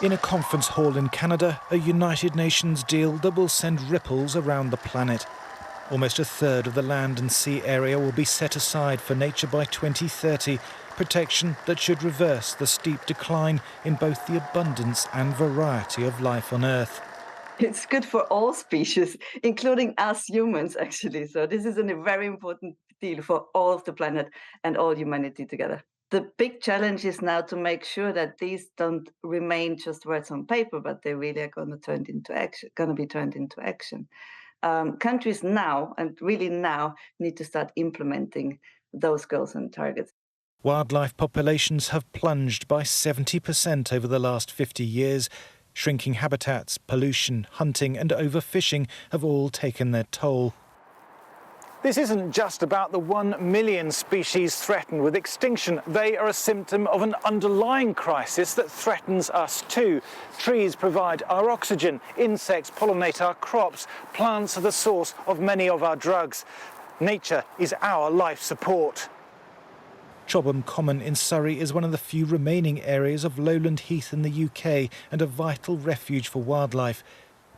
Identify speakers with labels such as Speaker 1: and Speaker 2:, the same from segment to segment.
Speaker 1: In a conference hall in Canada, a United Nations deal that will send ripples around the planet. Almost a third of the land and sea area will be set aside for nature by 2030, protection that should reverse the steep decline in both the abundance and variety of life on Earth.
Speaker 2: It's good for all species, including us humans, actually. So this is a very important deal for all of the planet and all humanity together. The big challenge is now to make sure that these don't remain just words on paper, but they really are going to be turned into action. Countries now, and really now, need to start implementing those goals and targets.
Speaker 1: Wildlife populations have plunged by 70% over the last 50 years. Shrinking habitats, pollution, hunting and overfishing have all taken their toll. This isn't just about the 1 million species threatened with extinction. They are a symptom of an underlying crisis that threatens us too. Trees provide our oxygen, insects pollinate our crops, plants are the source of many of our drugs. Nature is our life support. Chobham Common in Surrey is one of the few remaining areas of lowland heath in the UK and a vital refuge for wildlife.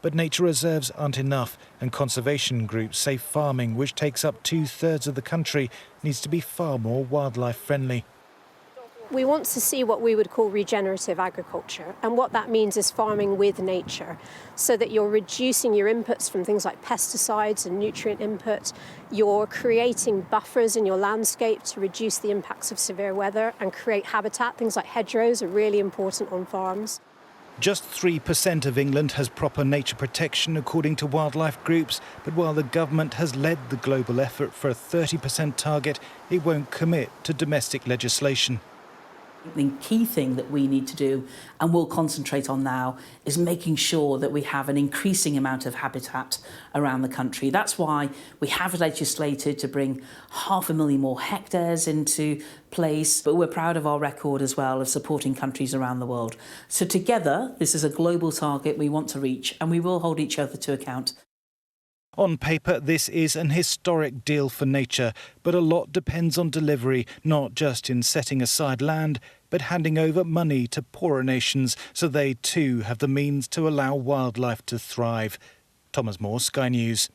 Speaker 1: But nature reserves aren't enough, and conservation groups say farming, which takes up 2/3 of the country, needs to be far more wildlife friendly.
Speaker 3: We want to see what we would call regenerative agriculture, and what that means is farming with nature, so that you're reducing your inputs from things like pesticides and nutrient input, you're creating buffers in your landscape to reduce the impacts of severe weather and create habitat. Things like hedgerows are really important on farms.
Speaker 1: Just 3% of England has proper nature protection, according to wildlife groups. But while the government has led the global effort for a 30% target, it won't commit to domestic legislation.
Speaker 4: The key thing that we need to do, and we'll concentrate on now, is making sure that we have an increasing amount of habitat around the country. That's why we have legislated to bring 500,000 more hectares into place, but we're proud of our record as well of supporting countries around the world. So together, this is a global target we want to reach, and we will hold each other to account.
Speaker 1: On paper, this is an historic deal for nature, but a lot depends on delivery, not just in setting aside land, but handing over money to poorer nations so they too have the means to allow wildlife to thrive. Thomas Moore, Sky News.